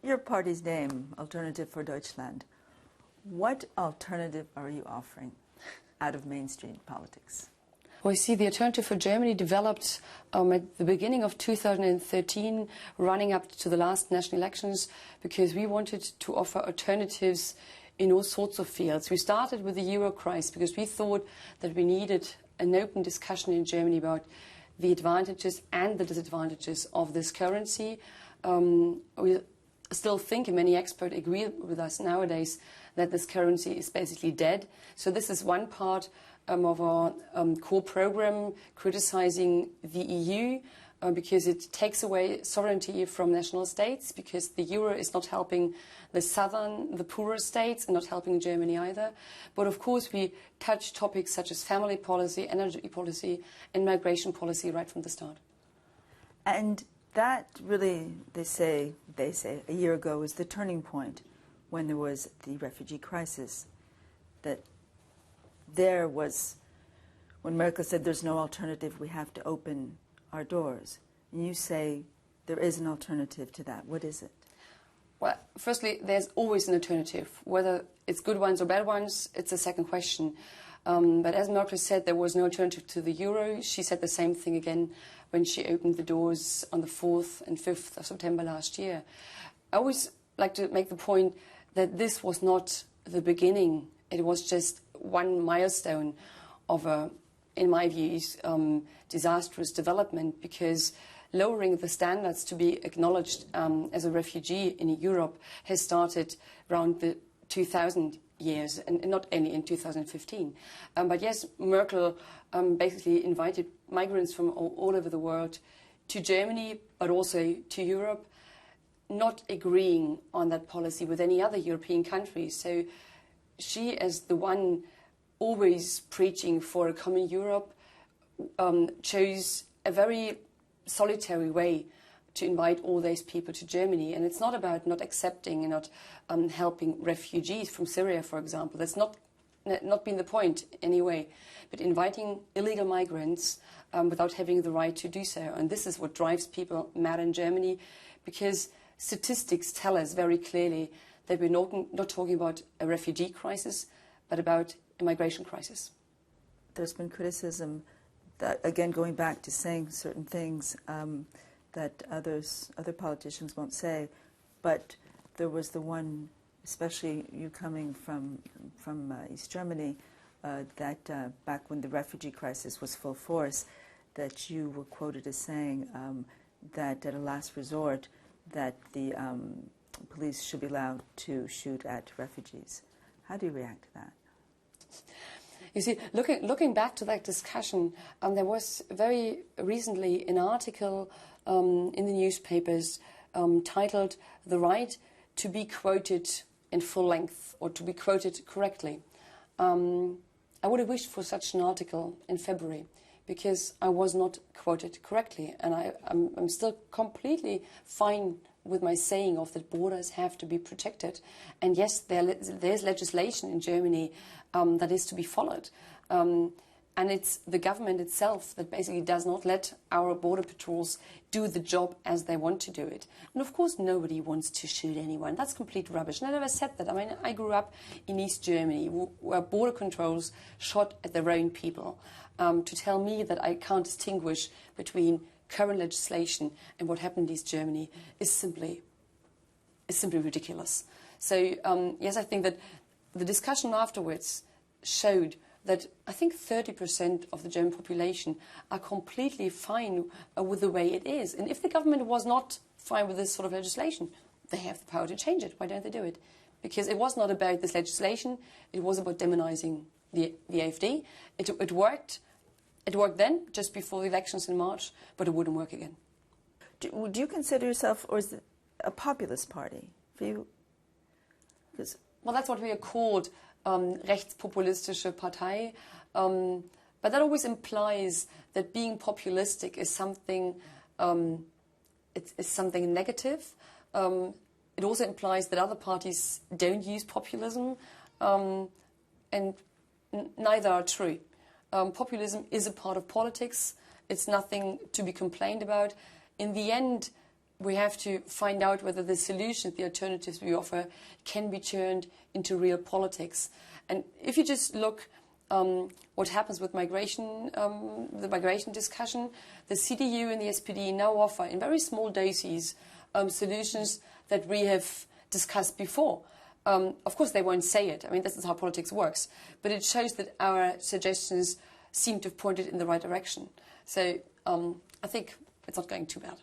your party's name, Alternative for Deutschland. What alternative are you offering out of mainstream politics? Well, you see, the Alternative for Germany developed at the beginning of 2013, running up to the last national elections, because we wanted to offer alternatives in all sorts of fields. We started with the euro crisis because we thought that we needed an open discussion in Germany about the advantages and the disadvantages of this currency. We still think, and many experts agree with us nowadays, that this currency is basically dead. So this is one part of our core program, criticizing the EU, because it takes away sovereignty from national states, because the euro is not helping the poorer states, and not helping Germany either. But of course we touch topics such as family policy, energy policy and migration policy right from the start. And that really, they say a year ago was the turning point when there was the refugee crisis. That there was, when Merkel said there's no alternative, we have to open our doors. And you say there is an alternative to that. What is it? Well, firstly, there's always an alternative. Whether it's good ones or bad ones, it's a second question. But as Merkel said, there was no alternative to the euro. She said the same thing again when she opened the doors on the 4th and 5th of September last year. I always like to make the point that this was not the beginning. It was just one milestone of a, in my views, disastrous development, because lowering the standards to be acknowledged as a refugee in Europe has started around the 2000 years, and not only in 2015. But yes, Merkel basically invited migrants from all over the world to Germany, but also to Europe, not agreeing on that policy with any other European countries. So she, as the one always preaching for a common Europe, chose a very solitary way to invite all those people to Germany. And it's not about not accepting and not helping refugees from Syria, for example. That's not been the point anyway. But inviting illegal migrants without having the right to do so. And this is what drives people mad in Germany, because statistics tell us very clearly that we're not talking about a refugee crisis, but about a migration crisis. There's been criticism that, again, going back to saying certain things that other politicians won't say, but there was the one, especially you coming from East Germany, that back when the refugee crisis was full force, that you were quoted as saying that at a last resort that the police should be allowed to shoot at refugees. How do you react to that? You see, looking back to that discussion, there was very recently an article in the newspapers titled "The Right to be Quoted in Full Length," or to be quoted correctly. I would have wished for such an article in February, because I was not quoted correctly, and I'm still completely fine with my saying of that borders have to be protected. And yes, there's legislation in Germany that is to be followed. And it's the government itself that basically does not let our border patrols do the job as they want to do it. And of course, nobody wants to shoot anyone. That's complete rubbish. And I never said that. I mean, I grew up in East Germany, where border controls shot at their own people. To tell me that I can't distinguish between current legislation and what happened in East Germany is simply ridiculous. So yes, I think that the discussion afterwards showed that I think 30% of the German population are completely fine with the way it is. And if the government was not fine with this sort of legislation, they have the power to change it. Why don't they do it? Because it was not about this legislation. It was about demonizing the AfD. It worked. It worked then, just before the elections in March, but it wouldn't work again. Do you consider yourself, or is it a populist party for you? Well, that's what we are called, rechtspopulistische Partei. But that always implies that being populistic is something, it's something negative. It also implies that other parties don't use populism, and neither are true. Populism is a part of politics. It's nothing to be complained about. In the end, we have to find out whether the solutions, the alternatives we offer, can be turned into real politics. And if you just look what happens with migration, the migration discussion, the CDU and the SPD now offer in very small doses solutions that we have discussed before. Of course, they won't say it. I mean, this is how politics works. But it shows that our suggestions seem to have pointed in the right direction. So I think it's not going too bad.